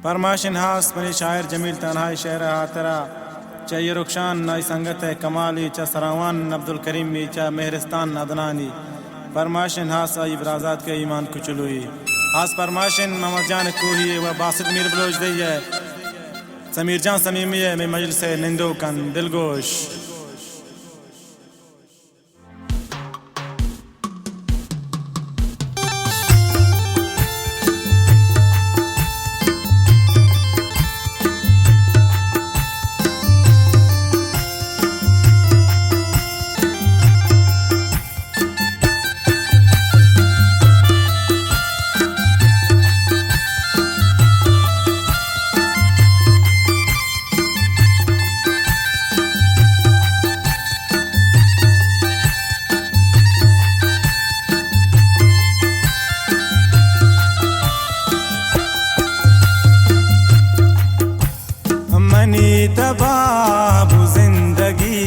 फरमाशिन हास बनी शायर जमील तन्हाई शहर हातरा चा रुखशान नाई संगत है कमाली चा सरावान अब्दुल करीम चा मेहरस्तान अदनानी फरमाशिन हास आई बराजात के ईमान कुचलुई हास फरमाशिन मोहम्मद जान कोही व बासित मीर बलोच दई है समीर जान समीमी है मैं मजलिस से निंदो कन दिलगोश तबाबु जिंदगी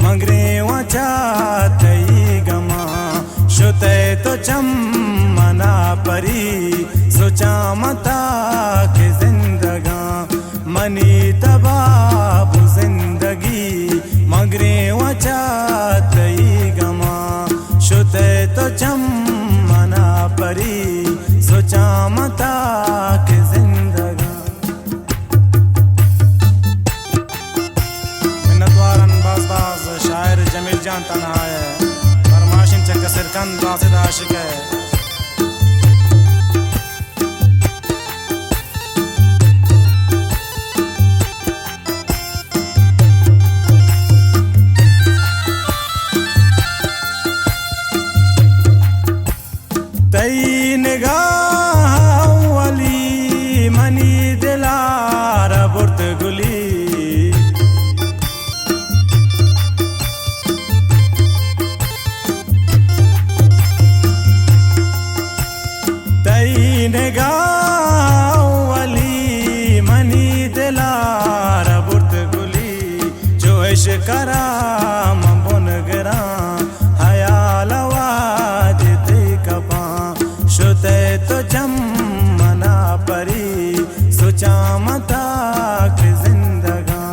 मगरे वचा तई गमा शुते तो चमना परी सोचा मता के जिंदगा मनी तबाबु जिंदगी मगरे वचा तई गमा शुते तो चमना परी सोचा मता के जिंदगा शायर जमील जान तन्हा है फरमाशिन चक्का सिरकंद बासित आशिक है तई निगाह वाली मनी दिलार बुर्त गुली निगाह वाली मनी दिलार बुर्त गुली जो इश करा बुन गिरा हयाल आवाज कपा शुते तो चमना परी सोचा मता के जिंदगा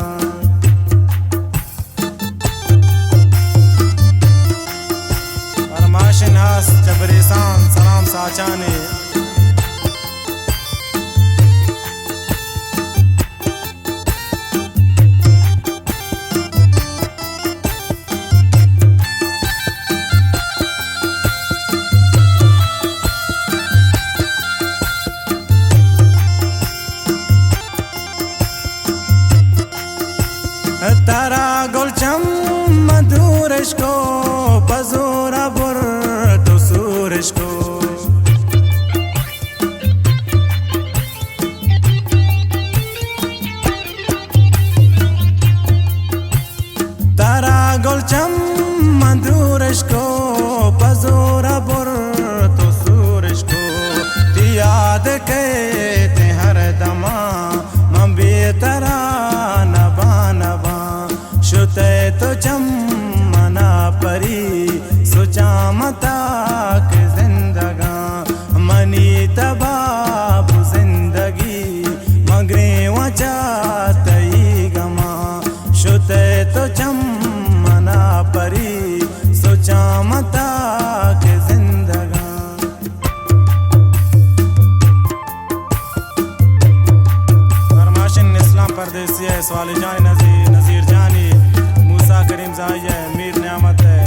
फरमाशिन हास जबरेसान सलाम साचाने तारा गुलचम मधुरश को पजोरा बुर तो सूरज को तारा गुलचम मधुरश को पजोरा बुर तो सूरज को याद कहते हर दमा मबे तरा नबा नबा शुते तो चमना परी सोचा मता के जिंदगा मनी तबाबु जिंदगी मगरे वचा तई गमा शुते तो चमना परी सोचा मता के जिंदगा फरमाशिन इस्लाम परदेसी है सवाल जान नजीर जानी मूसा करीम जाई है मीर नियामत है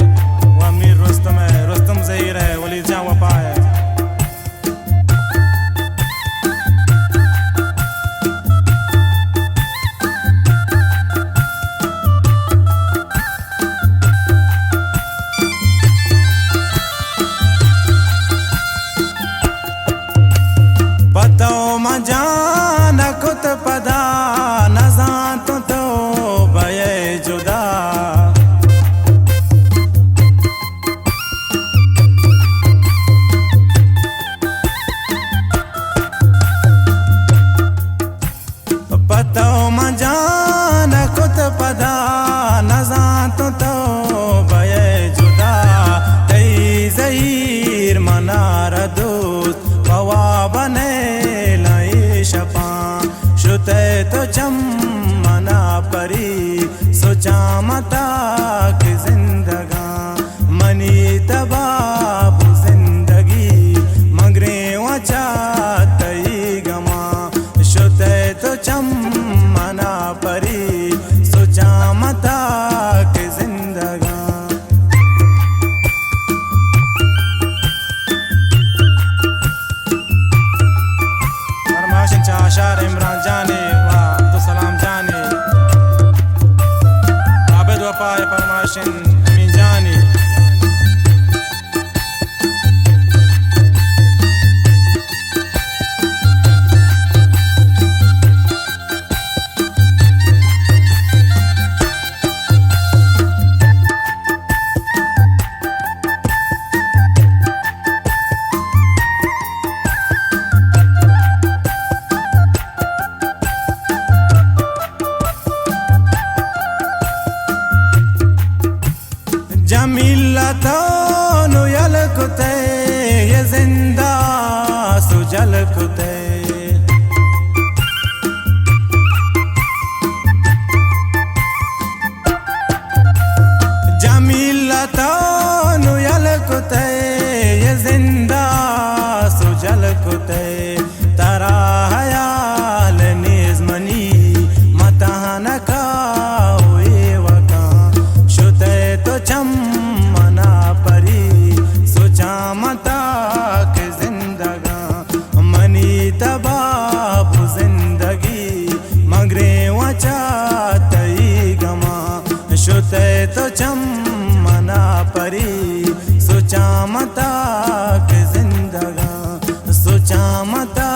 वह मीर रुस्तम है रुस्तम ज़हीर है वली जान वफा है बताओ मजान खुद पदा नजा तो बये जुदा बताओ मजान खुद पदा नजा तो बये जुदा तई ज़हीर मनार दोस्त बवा बने लाई शपा तो चमना परी सोचा मता कि जिंदगा मनी तबाबू जिंदगी मगरे वचा तई गमा शुते तो चमना परी सोचा मता कि जिंदगा शार इमरान जाने व अब्दुलसलाम जाने आबिद वफा फरमाशिन अमीन जाने जमीला तो नुयल कुते ये जिंदा सुजल कुते जमीला तो नुयल कुते ये जिंदा सुजल कुते तरा हयाल निजमनी मतहन का तो चमना परी सोचा मता के जिंदगा मनी तबाबू जिंदगी मगरे वचा तई गमा शुते तो चमना परी सोचा मता के जिंदगा सोचा मता